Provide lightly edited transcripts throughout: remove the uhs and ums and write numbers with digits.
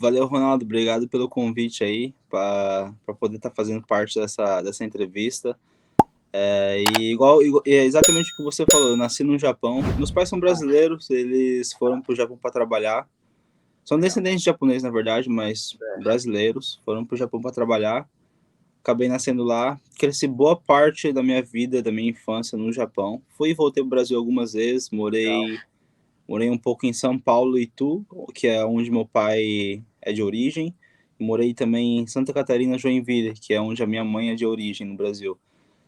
Valeu, Ronaldo. Obrigado pelo convite aí, para poder estar fazendo parte dessa entrevista. É exatamente o que você falou, eu nasci no Japão. Meus pais são brasileiros, eles foram para o Japão para trabalhar. São Legal. descendentes de japoneses, na verdade, mas brasileiros. Foram para o Japão para trabalhar. Acabei nascendo lá. Cresci boa parte da minha vida, da minha infância no Japão. Fui e voltei para o Brasil algumas vezes. Legal. Morei um pouco em São Paulo e Itu, que é onde meu pai é de origem. Morei também em Santa Catarina, Joinville, que é onde a minha mãe é de origem no Brasil.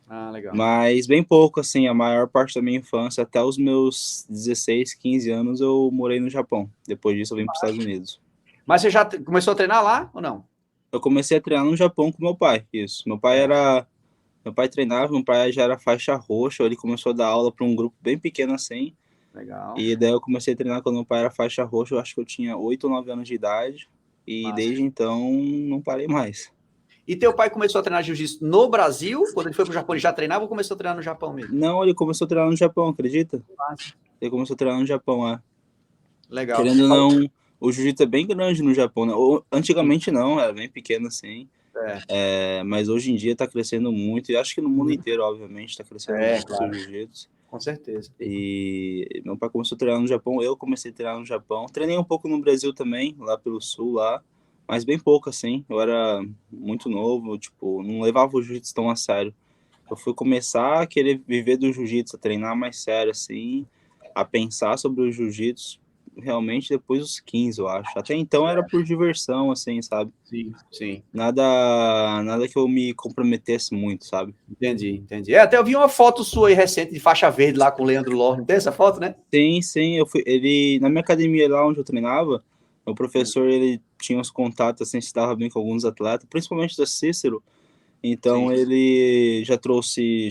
Ah, legal. Mas bem pouco, assim, a maior parte da minha infância, até os meus 16, 15 anos, eu morei no Japão. Depois disso, eu Que vim para os Estados massa. Unidos. Mas você já começou a treinar lá ou não? Eu comecei a treinar no Japão com meu pai, isso. É, Meu pai treinava, meu pai já era faixa roxa, ele começou a dar aula para um grupo bem pequeno assim. legal. E daí eu comecei a treinar quando meu pai era faixa roxa, eu acho que eu tinha 8 ou 9 anos de idade. E Massa. desde então não parei mais. E teu pai começou a treinar jiu-jitsu no Brasil? Quando ele foi pro Japão, ele já treinava ou começou a treinar no Japão mesmo? Não, ele começou a treinar no Japão, acredita? Massa. Ele começou a treinar no Japão, é. Legal. Querendo ou não, o jiu-jitsu é bem grande no Japão, né? Sim, Antigamente não, era bem pequeno assim. certo. Mas hoje em dia tá crescendo muito, e acho que no mundo inteiro, obviamente, tá crescendo É, muito o claro, jiu-jitsu. com certeza. E meu pai começou a treinar no Japão, eu comecei a treinar no Japão. Treinei um pouco no Brasil também, lá pelo sul, lá, mas bem pouco, assim. Eu era muito novo, tipo, não levava o jiu-jitsu tão a sério. Eu fui começar a querer viver do jiu-jitsu, a treinar mais sério, assim, a pensar sobre o jiu-jitsu realmente depois dos 15, eu acho. Até então era por diversão, assim, sabe? Sim, sim. Nada que eu me comprometesse muito, sabe? Entendi, entendi. É, até eu vi uma foto sua aí recente de faixa verde lá com o Leandro Lorne. Tem essa foto, né? Sim, sim, na minha academia lá onde eu treinava, o professor, ele tinha uns contatos, assim, se dava bem com alguns atletas, principalmente da Cícero, então Sim,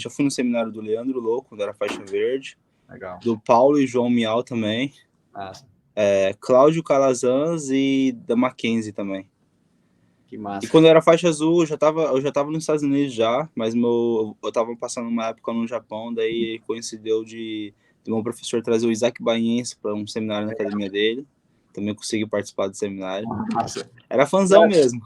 já fui no seminário do Leandro Louco, quando era faixa verde, legal. do Paulo e João Miau também, Massa. Cláudio Calazans e da Mackenzie também. Que E massa. quando eu era faixa azul, eu já tava nos Estados Unidos já, mas eu tava passando uma época no Japão, daí coincidiu de meu professor trazer o Isaac Bahiense para um seminário na academia dele. Também consegui participar do seminário. Massa. Era fãzão mesmo.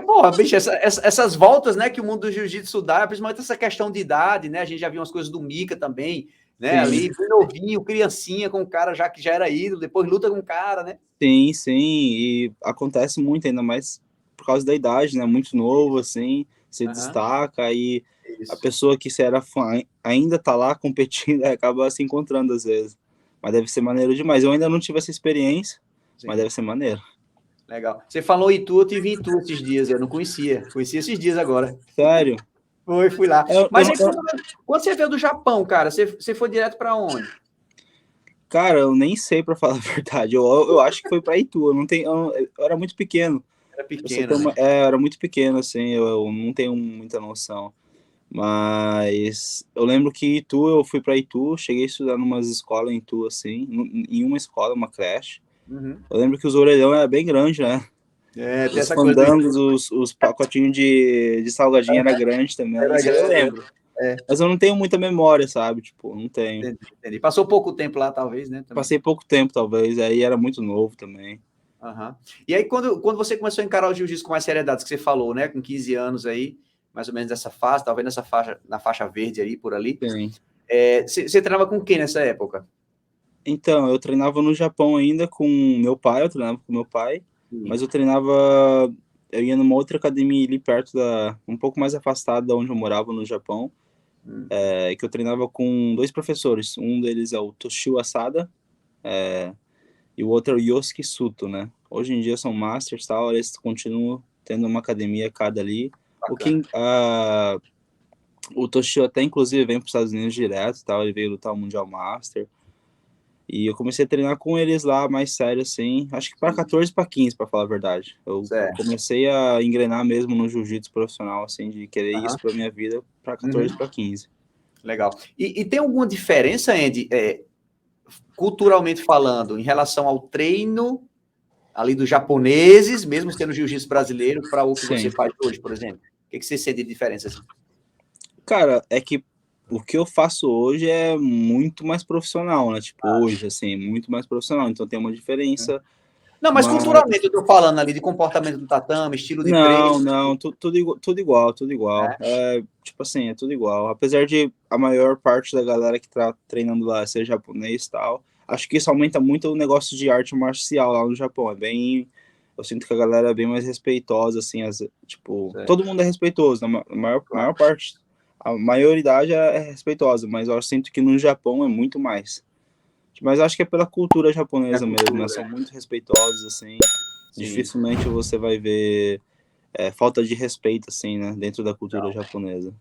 Porra, bicho, essas voltas, né, que o mundo do jiu-jitsu dá, principalmente essa questão de idade, né? A gente já viu umas coisas do Mika também, né? Sim, Ali, bem novinho, criancinha com um cara já que já era ídolo, depois luta com um cara, né? sim, sim. E acontece muito, ainda mais por causa da idade, né? Muito novo, assim, se Aham, destaca e a isso. pessoa que se era fã ainda tá lá competindo, acaba se encontrando às vezes. Mas deve ser maneiro demais. Eu ainda não tive essa experiência, mas Sim, deve ser maneiro. legal. Você falou Itu, eu tive em Itu esses dias, eu não conhecia. Conheci esses dias agora. Sério? Fui lá. Eu, Mas eu, aí, eu- quando você veio do Japão, cara, você foi direto para onde? cara, eu nem sei pra falar a verdade. Eu acho que foi pra Itu. Eu não tenho, eu era muito pequeno. Era Pra você pequeno, ter né? eu era muito pequeno, assim, eu não tenho muita noção. Mas eu lembro que Itu, eu fui pra Itu, cheguei a estudar numas escolas em Itu, assim, em uma escola, uma creche. Uhum. Eu lembro que os orelhão era bem grande, né? É, tem Os essa coisa do Itu. fandangos, os pacotinhos de salgadinho era grande também, Era isso aí eu grande, lembro. é. Mas eu não tenho muita memória, sabe? Tipo, não tenho. Entendi, entendi. Passou pouco tempo lá, talvez, né? Também. Passei pouco tempo, talvez, aí era muito novo também. Uhum. E aí, quando você começou a encarar o jiu-jitsu com mais seriedade, que você falou, né? Com 15 anos aí, mais ou menos nessa fase, talvez nessa faixa, na faixa verde aí, por ali. Sim. Você treinava com quem nessa época? Então, eu treinava no Japão ainda com meu pai, eu treinava com meu pai, Sim. mas eu ia numa outra academia ali perto um pouco mais afastada da onde eu morava no Japão, Hum. que eu treinava com dois professores. Um deles é o Toshio Asada, e o outro é o Yosuke Suto, né? Hoje em dia são masters e tal, eles continuam tendo uma academia cada ali. O Bacana. que o Toshio até inclusive vem para os Estados Unidos direto, tal, ele veio lutar o Mundial Master. E eu comecei a treinar com eles lá, mais sério, assim, acho que para Sim. 14 para 15, para falar a verdade. Eu Certo. comecei a engrenar mesmo no jiu-jitsu profissional, assim, de querer Uhum. isso para minha vida para 14 Uhum. para 15. Legal. E tem alguma diferença, Andy, culturalmente falando, em relação ao treino ali dos japoneses, mesmo sendo jiu-jitsu brasileiro, para o que você Sim. faz hoje, por exemplo? O que você sente de diferença assim? Cara, é que o que eu faço hoje é muito mais profissional, né? Tipo, hoje, assim, muito mais profissional. Então tem uma diferença. Não, mas culturalmente eu tô falando ali de comportamento do tatame, estilo de treino. Não, tudo igual, tudo igual. Tipo assim, é tudo igual. Apesar de a maior parte da galera que tá treinando lá ser japonês e tal, acho que isso aumenta muito o negócio de arte marcial lá no Japão. Eu sinto que a galera é bem mais respeitosa, assim, tipo, Certo. todo mundo é respeitoso, a maior parte, a maioridade é respeitosa, mas eu sinto que no Japão é muito mais. Mas acho que é pela cultura japonesa mesmo, né? São muito respeitosos, assim. Sim. Dificilmente você vai ver falta de respeito, assim, né? Dentro da cultura japonesa.